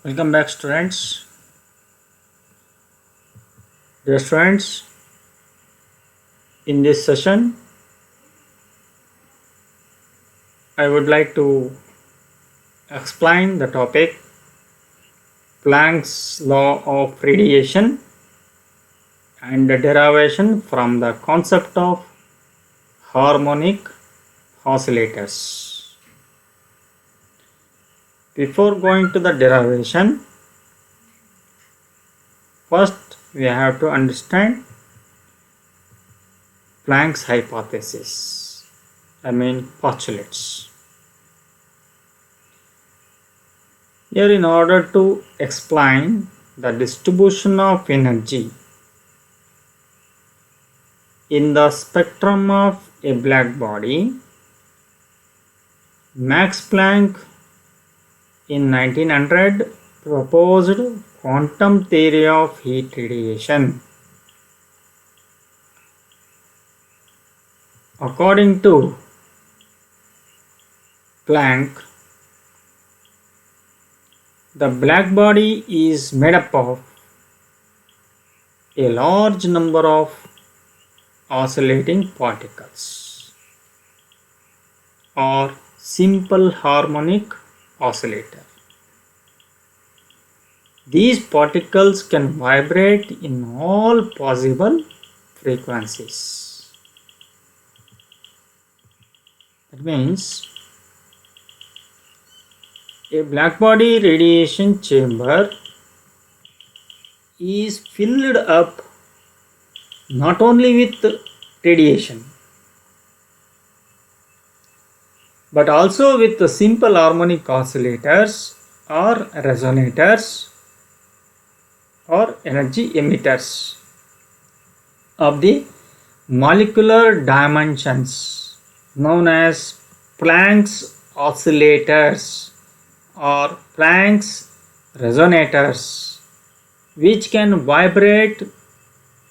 Welcome back, students. Dear students, in this session, I would like to explain the topic Planck's law of radiation and the derivation from the concept of harmonic oscillators. Before going to the derivation, first we have to understand Planck's hypothesis, postulates. Here, in order to explain the distribution of energy in the spectrum of a black body, Max Planck in 1900 proposed quantum theory of heat radiation. According to Planck, the black body is made up of a large number of oscillating particles or simple harmonic oscillator. These particles can vibrate in all possible frequencies. That means a black body radiation chamber is filled up not only with radiation but also with the simple harmonic oscillators or resonators or energy emitters of the molecular dimensions known as Planck's oscillators or Planck's resonators, which can vibrate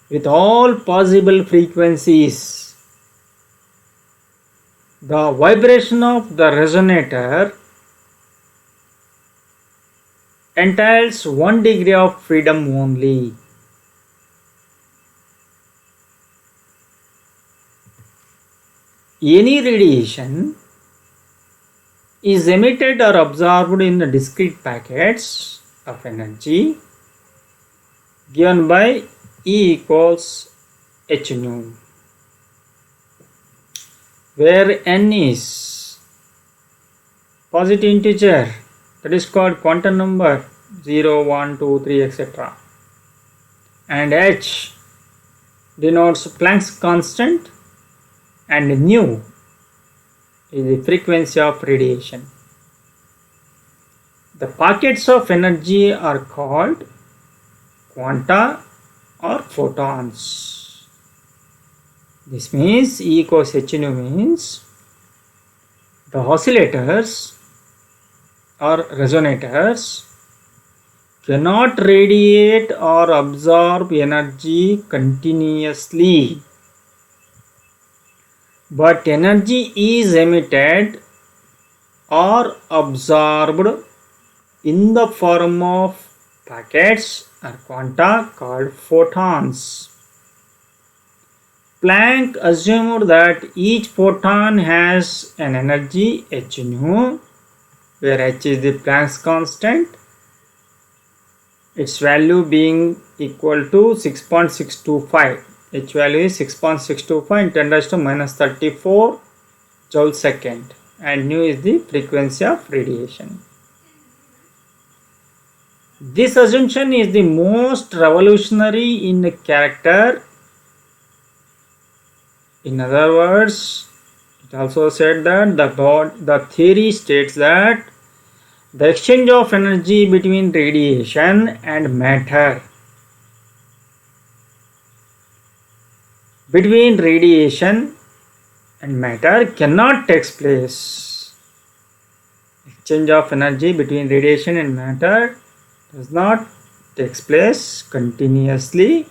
with all possible frequencies. The vibration of the resonator entails 1 degree of freedom only. Any radiation is emitted or absorbed in the discrete packets of energy given by E equals h nu, where n is positive integer, that is called quantum number 0, 1, 2, 3, etc. and h denotes Planck's constant and nu is the frequency of radiation. The packets of energy are called quanta or photons. This means E equals h nu means the oscillators or resonators cannot radiate or absorb energy continuously, but energy is emitted or absorbed in the form of packets or quanta called photons. Planck assumed that each photon has an energy h nu, where h is the Planck's constant, its value being equal to 6.625. H value is 6.625 in 10 raised to minus 34 joule second, and nu is the frequency of radiation. This assumption is the most revolutionary in character. In other words, it also said that the theory states that the exchange of energy between radiation and matter, cannot take place. Exchange of energy between radiation and matter does not take place continuously,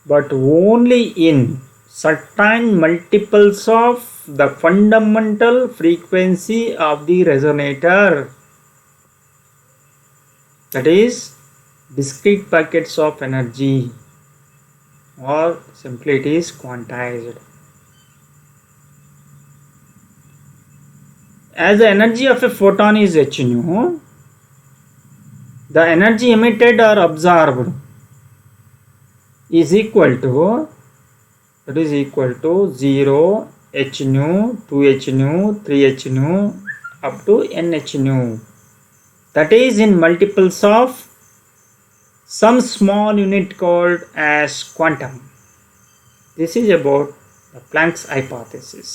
but only in certain multiples of the fundamental frequency of the resonator. that is discrete packets of energy, or simply it is quantized. As the energy of a photon is h nu, the energy emitted or absorbed is equal to 0 h nu, 2 h nu, 3 h nu up to n h nu. That is in multiples of some small unit called as quantum. This is about the Planck's hypothesis.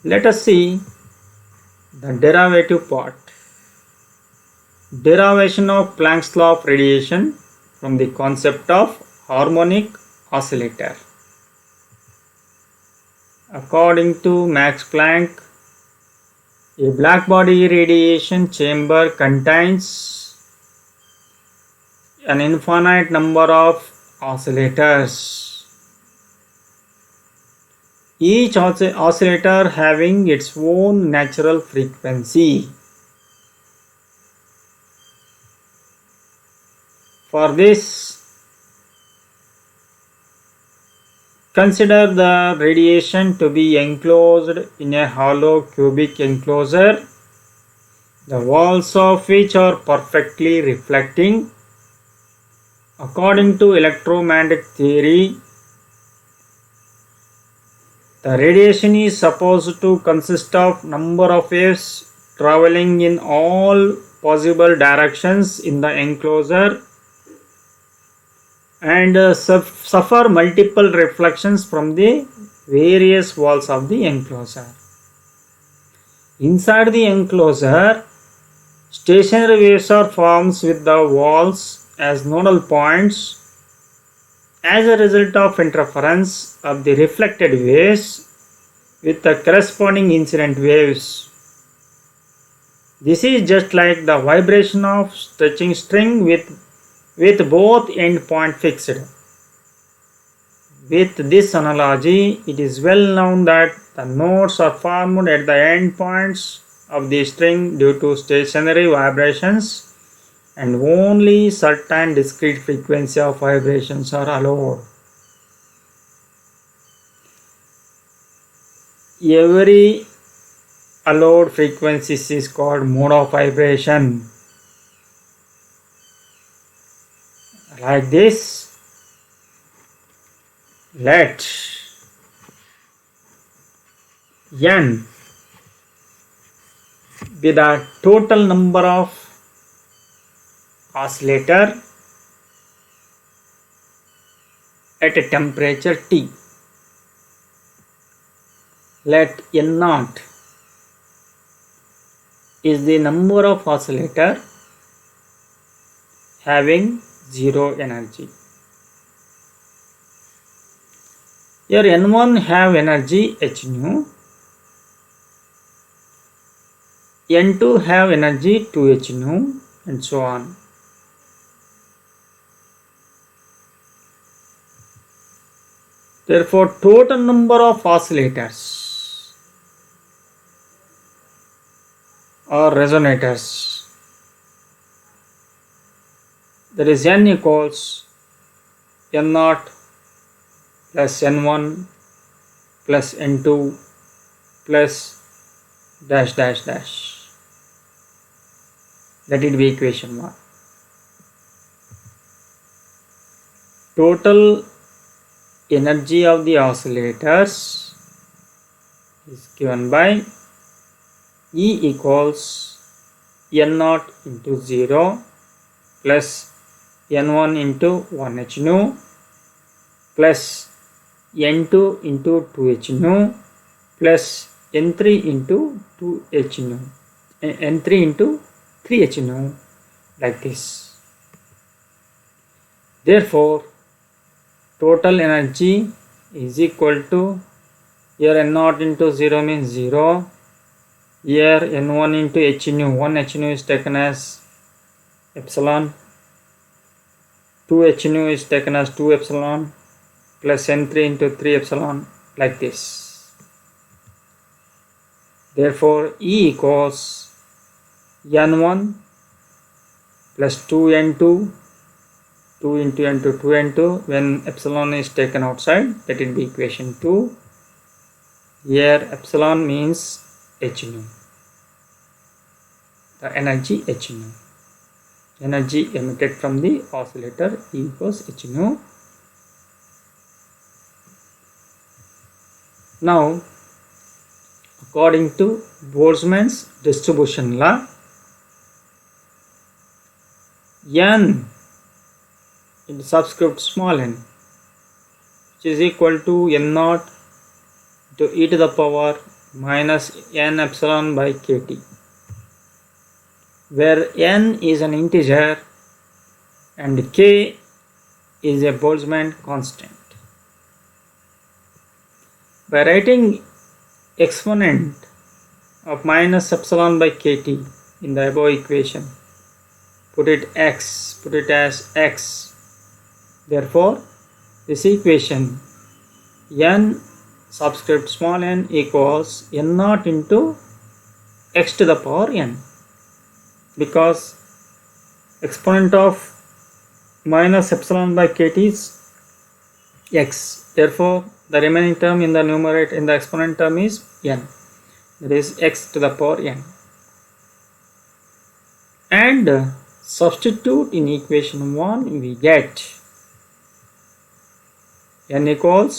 Let us see the derivative part. Derivation of Planck's law of radiation from the concept of harmonic oscillator. According to Max Planck, a black body radiation chamber contains an infinite number of oscillators, each oscillator having its own natural frequency. For this, consider the radiation to be enclosed in a hollow cubic enclosure, the walls of which are perfectly reflecting. According to electromagnetic theory, the radiation is supposed to consist of number of waves traveling in all possible directions in the enclosure and suffer multiple reflections from the various walls of the enclosure. Inside the enclosure, stationary waves are formed with the walls as nodal points as a result of interference of the reflected waves with the corresponding incident waves. This is just like the vibration of stretching string with both end point fixed. With this analogy, it is well known that the nodes are formed at the end points of the string due to stationary vibrations, and only certain discrete frequency of vibrations are allowed. Every allowed frequencies is called mode of vibration. Like this, let n be the total number of oscillator at a temperature T. Let n naught is the number of oscillator having zero energy. Here n1 have energy h nu, n2 have energy 2h nu, and so on. Therefore, total number of oscillators or resonators, that is n equals n naught plus n1 plus n2 plus dash dash dash. That will be equation 1. Total energy of the oscillators is given by E equals n naught into 0 plus n1 into 1h nu plus n2 into 2h nu plus n3 into 2h nu, n3 into 3h nu, like this. Therefore, total energy is equal to, here n naught into 0 means 0, here n1 into h nu, 1 h nu is taken as epsilon, 2 h nu is taken as 2 epsilon plus n3 into 3 epsilon, like this. Therefore E equals n1 plus 2n2, 2 into n2, 2n2, when epsilon is taken outside, that will be equation 2. Here epsilon means h nu, the energy h nu, energy emitted from the oscillator E equals h nu. Now according to Boltzmann's distribution law, n into subscript small n, which is equal to n naught to e to the power minus n epsilon by kt, where n is an integer and k is a Boltzmann constant. By writing exponent of minus epsilon by kt in the above equation, put it as x. Therefore this equation n subscript small n equals n naught into x to the power n, because exponent of minus epsilon by kt is x. Therefore the remaining term in the numerator, in the exponent term, is n, that is x to the power n. And substitute in equation 1, we get n equals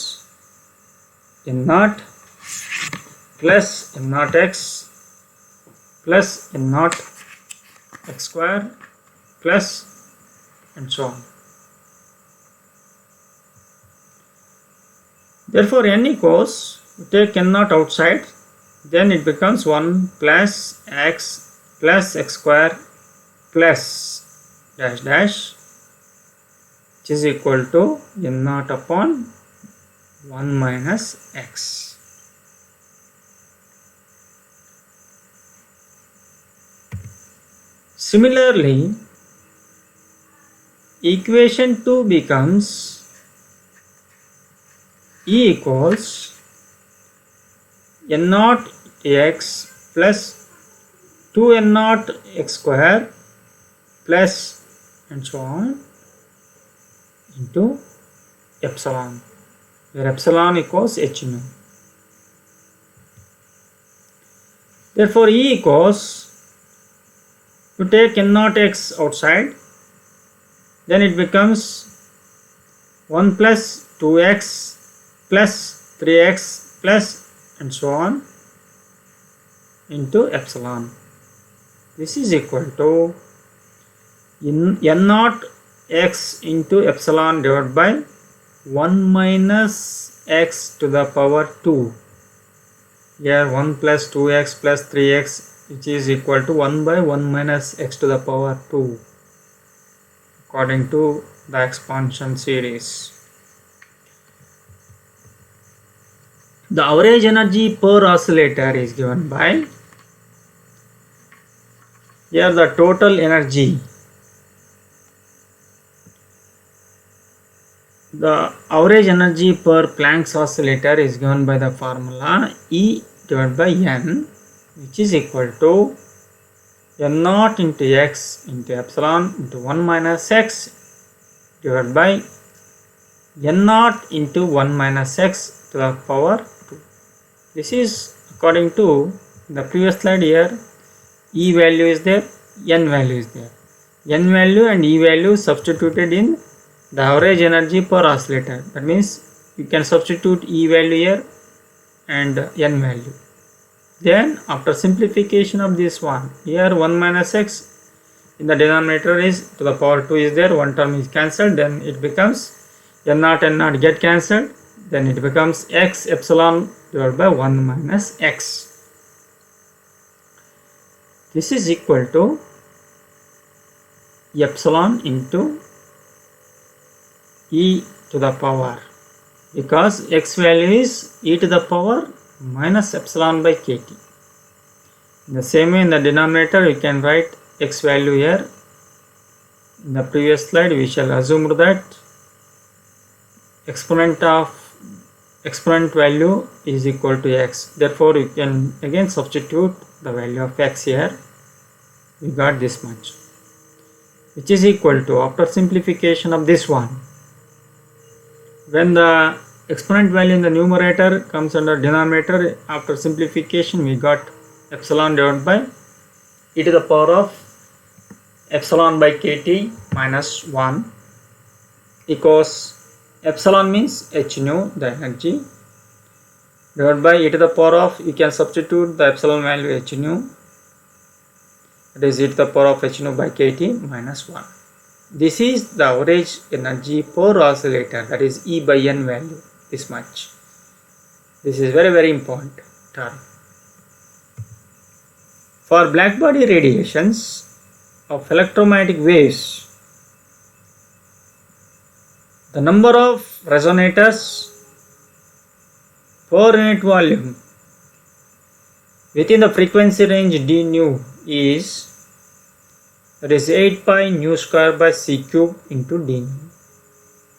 n naught plus n naught x plus n naught x square plus and so on. Therefore n equals, we take n naught outside, then it becomes 1 plus x square plus dash dash, which is equal to n naught upon 1 minus x. Similarly, equation 2 becomes E equals n naught x plus 2n naught x square plus and so on into epsilon, where epsilon equals h nu. Therefore E equals, to take n naught x outside, then it becomes 1 plus 2x plus 3x plus and so on into epsilon. This is equal to n naught x into epsilon divided by 1 minus x to the power 2. Here 1 plus 2x plus 3x, which is equal to 1 by 1 minus x to the power 2 according to the expansion series. The average energy per oscillator is given by, here the total energy, the average energy per Planck's oscillator is given by the formula E divided by n, which is equal to n naught into x into epsilon into 1 minus x divided by n naught into 1 minus x to the power 2. This is according to the previous slide. Here E value is there, n value is there. N value and E value substituted in the average energy per oscillator. That means you can substitute E value here and n value. Then after simplification of this one, here 1 minus x in the denominator is to the power 2 is there, one term is cancelled, then it becomes n naught get cancelled, then it becomes x epsilon divided by 1 minus x. This is equal to epsilon into e to the power, because x value is e to the power minus epsilon by kt. In the same way, in the denominator you can write x value here. In the previous slide we shall assume that exponent of exponent value is equal to x. Therefore, you can again substitute the value of x here. We got this much, which is equal to, after simplification of this one, when the exponent value in the numerator comes under denominator, after simplification we got epsilon divided by e to the power of epsilon by kt minus 1 equals, epsilon means h nu, the energy, divided by e to the power of, you can substitute the epsilon value h nu, that is e to the power of h nu by kt minus 1. This is the average energy per oscillator, that is E by N value, this much. This is very important term. For blackbody radiations of electromagnetic waves, the number of resonators per unit volume within the frequency range d nu is, that is 8 pi nu square by c cube into d nu.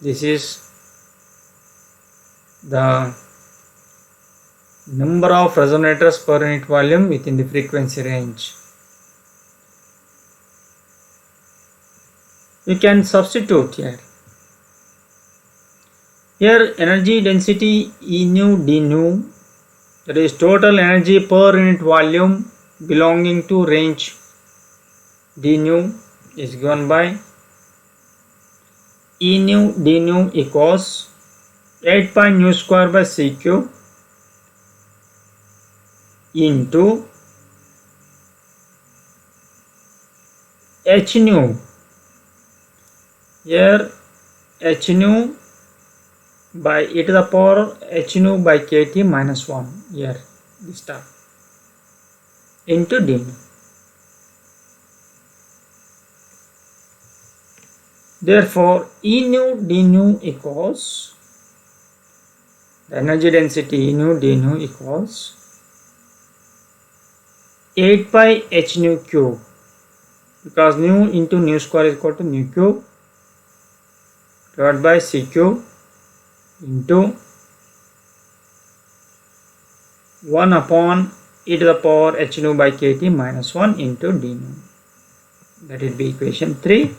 This is the number of resonators per unit volume within the frequency range. You can substitute here. Here energy density E nu d nu, that is total energy per unit volume belonging to range d nu, is given by E nu d nu equals 8 pi nu square by c cube into h nu. Here h nu by e to the power h nu by kt minus 1, here this term, into d nu. Therefore, E nu d nu equals, the energy density E nu d nu equals 8 pi h nu cube, because nu into nu square is equal to nu cube, divided by c cube into 1 upon e to the power h nu by kt minus 1 into d nu. That will be equation 3.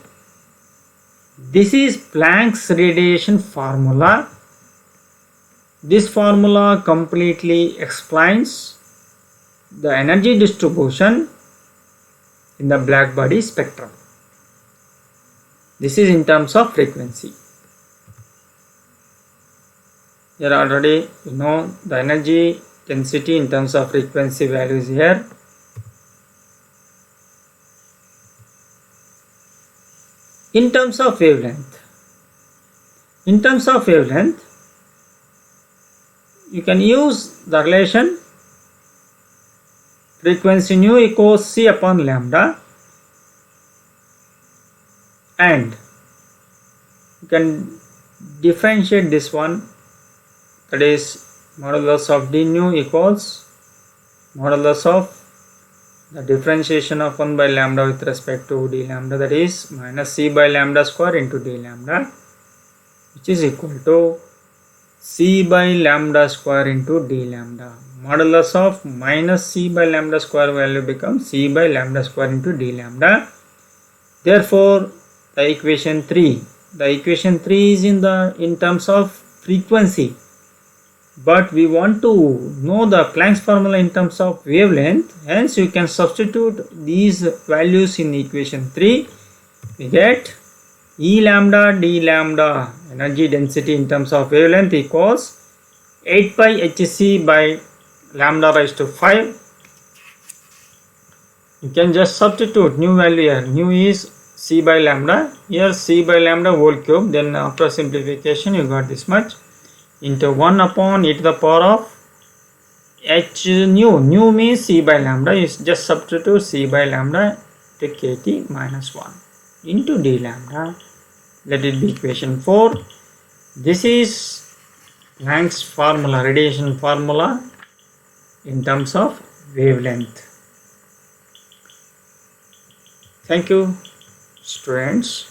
This is Planck's radiation formula. This formula completely explains the energy distribution in the blackbody spectrum. This is in terms of frequency. Here already you know the energy density in terms of frequency values here. In terms of wavelength, you can use the relation frequency nu equals c upon lambda, and you can differentiate this one, that is modulus of d nu equals modulus of the differentiation of 1 by lambda with respect to d lambda, that is minus c by lambda square into d lambda, which is equal to c by lambda square into d lambda. Modulus of minus c by lambda square value becomes c by lambda square into d lambda. Therefore, the equation 3 is in terms of frequency, but we want to know the Planck's formula in terms of wavelength. Hence you can substitute these values in equation 3. We get E lambda d lambda, energy density in terms of wavelength, equals 8 pi hc by lambda raised to 5. You can just substitute new value here. Nu is c by lambda, here c by lambda whole cube, then after simplification you got this much, into 1 upon e to the power of h nu. Nu means c by lambda, is just substitute c by lambda to kt minus 1 into d lambda. Let it be equation 4. This is Planck's formula, radiation formula in terms of wavelength. Thank you, students.